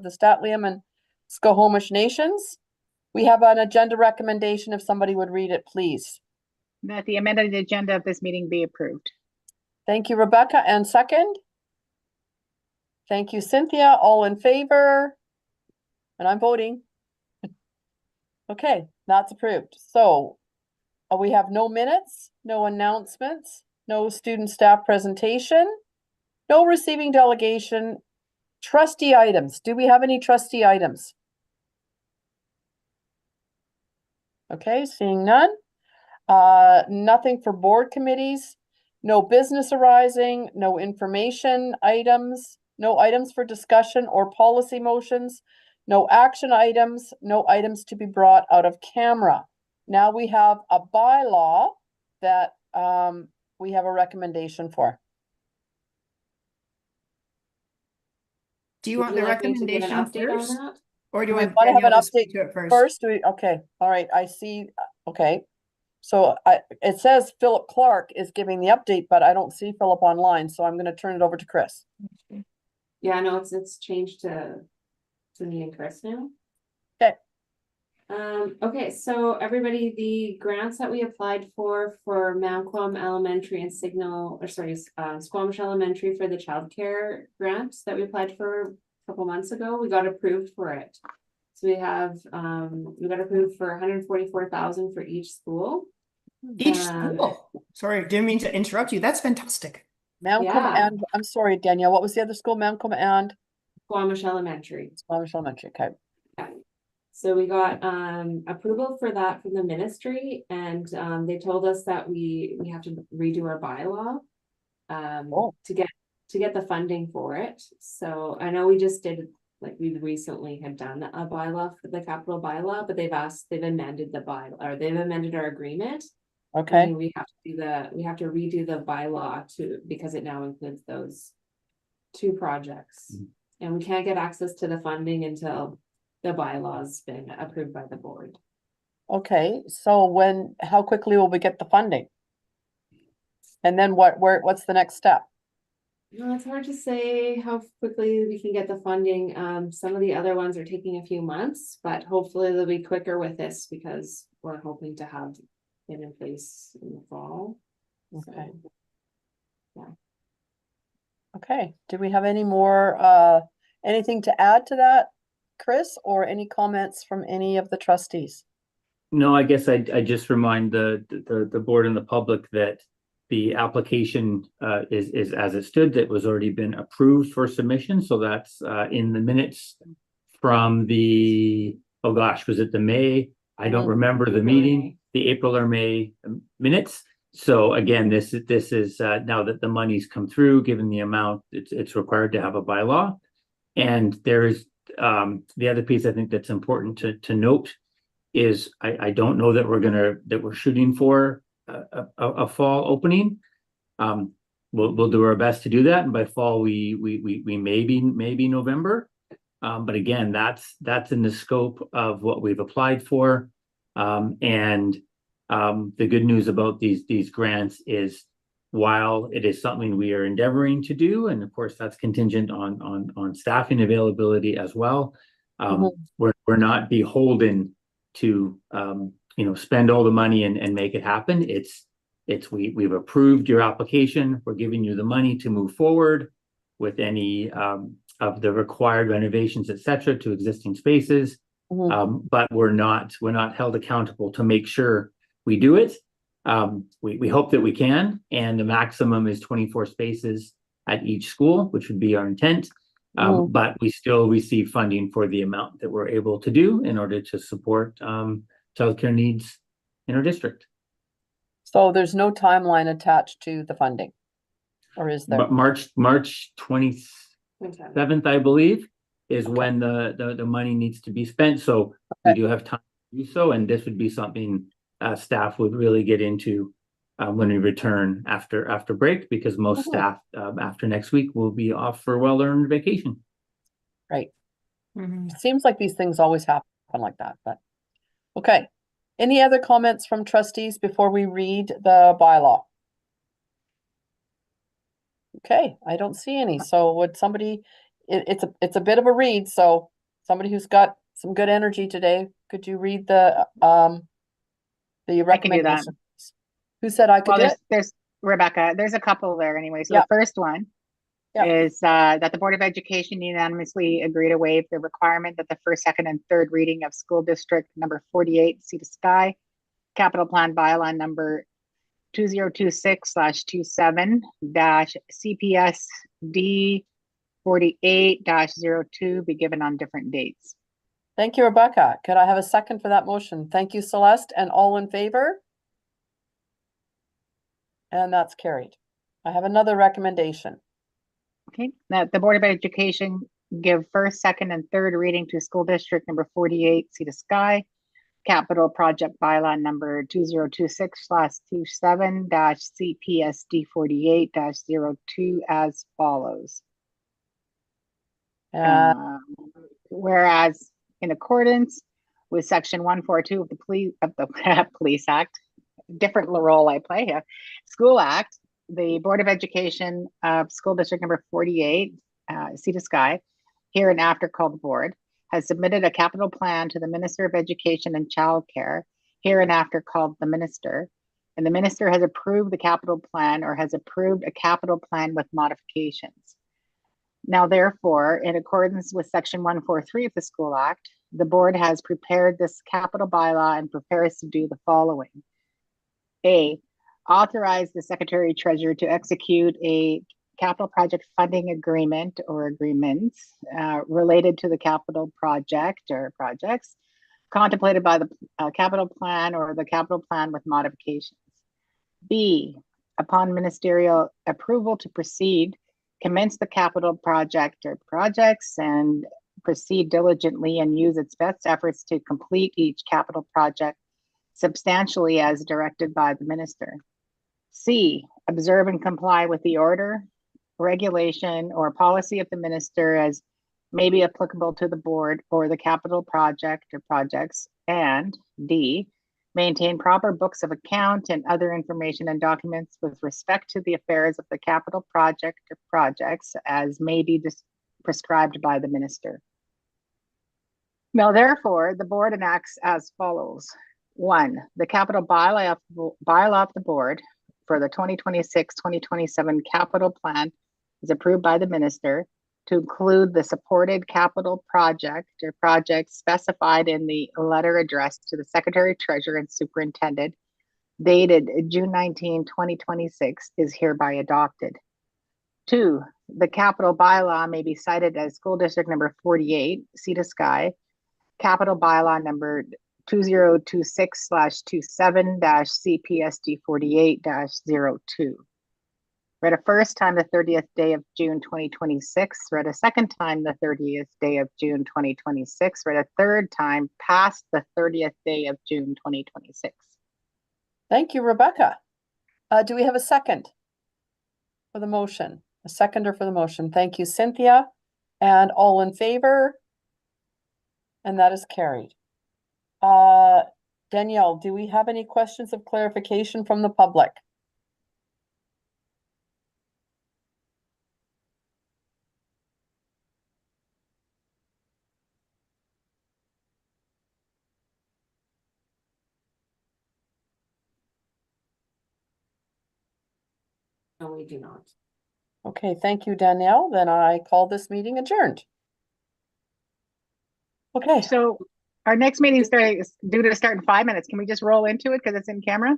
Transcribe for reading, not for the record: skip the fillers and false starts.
the Statliam and Skohomish Nations. We have an agenda recommendation. If somebody would read it, please. That the amended agenda of this meeting be approved. Thank you, Rebecca. And second? Thank you, Cynthia. All in favor? And I'm voting. Okay, that's approved. So we have no minutes, no announcements, no student staff presentation, no receiving delegation. Trustee items. Do we have any trustee items? Okay, seeing none. Nothing for board committees, no business arising, no information items, no items for discussion or policy motions, no action items, no items to be brought out of camera. Now we have a bylaw that we have a recommendation for. Do you want the recommendation first? Or do you want to have an update to it first? Okay, all right, I see. Okay, so it says Philip Clark is giving the update, but I don't see Philip online, so I'm going to turn it over to Chris. Yeah, no, it's changed to me and Chris now. Okay. Okay, so everybody, the grants that we applied for Malcolm Elementary and Squamish Elementary for the childcare grants that we applied for a couple months ago, we got approved for it. So we got approved for $144,000 for each school. Each school. Sorry, didn't mean to interrupt you. That's fantastic. Malcolm and I'm sorry, Danielle. What was the other school? Malcolm and Squamish Elementary. Squamish Elementary. Okay. Yeah. So we got approval for that from the ministry, and they told us that we have to redo our bylaw to get the funding for it. So I know we just did, like, we recently had done a bylaw for the capital bylaw, but they've amended the bylaw, or they've amended our agreement. Okay. And we have to redo the bylaw because it now includes those two projects. Mm-hmm. And we can't get access to the funding until the bylaw's been approved by the board. Okay, so how quickly will we get the funding? And then what's the next step? No, it's hard to say how quickly we can get the funding. Some of the other ones are taking a few months, but hopefully they'll be quicker with this because we're hoping to have it in place in the fall. Okay. So, yeah. Okay. Do we have any more anything to add to that, Chris, or any comments from any of the trustees? No, I guess I just remind the board and the public that the application is as it stood, that was already been approved for submission. So that's in the minutes from was it the May? I don't remember the meeting, the April or May minutes. So again, this is now that the money's come through, given the amount, it's required to have a bylaw. And there is the other piece I think that's important to note is I don't know that we're shooting for a fall opening. We'll do our best to do that, and by fall we maybe November. But again, that's in the scope of what we've applied for. And the good news about these grants is, while it is something we are endeavoring to do, and of course that's contingent on staffing availability as well, we're not beholden to spend all the money and make it happen. We've approved your application. We're giving you the money to move forward with any of the required renovations, etc., to existing spaces. But we're not held accountable to make sure we do it. We hope that we can, and the maximum is 24 spaces at each school, which would be our intent. But we still receive funding for the amount that we're able to do in order to support childcare needs in our district. So there's no timeline attached to the funding, or is there? But March 27th, I believe, is when the money needs to be spent. So we do have time to do so, and this would be something staff would really get into when we return after break, because most staff after next week will be off for well-earned vacation. Right. Seems like these things always happen like that, but okay. Any other comments from trustees before we read the bylaw? Okay, I don't see any. So would somebody, it's a bit of a read, so somebody who's got some good energy today, could you read the I can do that. recommendation? Who said I could Well, do it? there's Rebecca, there's a couple there anyway. So Yeah. the first one Yeah. is that the Board of Education unanimously agree to waive the requirement that the first, second, and third reading of School District number 48, Sea to Sky, Capital Plan Bylaw number 2026/27-CPSD 48-02 be given on different dates. Thank you, Rebecca. Could I have a second for that motion? Thank you, Celeste, and all in favor? And that's carried. I have another recommendation. Okay, that the Board of Education give first, second, and third reading to School District number 48, Sea to Sky, Capital Project Bylaw number 2026/27-CPSD 48-02 as follows. Whereas in accordance with section 142 of the Police Act, different role I play here, School Act, the Board of Education of School District number 48, Sea to Sky, hereinafter called the board, has submitted a capital plan to the Minister of Education and Childcare, hereinafter called the Minister, and the Minister has approved the capital plan or has approved a capital plan with modifications. Now, therefore, in accordance with section 143 of the School Act, the board has prepared this capital bylaw and prepares to do the following. A, authorize the Secretary Treasurer to execute a capital project funding agreement or agreements related to the capital project or projects contemplated by the capital plan or the capital plan with modifications. B, upon ministerial approval to proceed, commence the capital project or projects and proceed diligently and use its best efforts to complete each capital project substantially as directed by the minister. C, observe and comply with the order, regulation, or policy of the minister as may be applicable to the board or the capital project or projects. And D, maintain proper books of account and other information and documents with respect to the affairs of the capital project or projects as may be prescribed by the minister. Now, therefore, the board enacts as follows. 1, the capital bylaw of the board for the 2026-2027 capital plan is approved by the minister to include the supported capital project or projects specified in the letter addressed to the Secretary Treasurer and Superintendent dated June 19, 2026 is hereby adopted. 2, the capital bylaw may be cited as School District number 48, Sea to Sky, capital bylaw number 2026/27-CPSD 48-02. Read a first time the 30th day of June 2026. Read a second time the 30th day of June 2026. Read a third time past the 30th day of June 2026. Thank you, Rebecca. Do we have a second for the motion? A seconder for the motion. Thank you, Cynthia. And all in favor? And that is carried. Danielle, do we have any questions of clarification from the public? No, we do not. Okay, thank you, Danielle. Then I call this meeting adjourned. Okay. So our next meeting is due to start in 5 minutes. Can we just roll into it because it's in camera?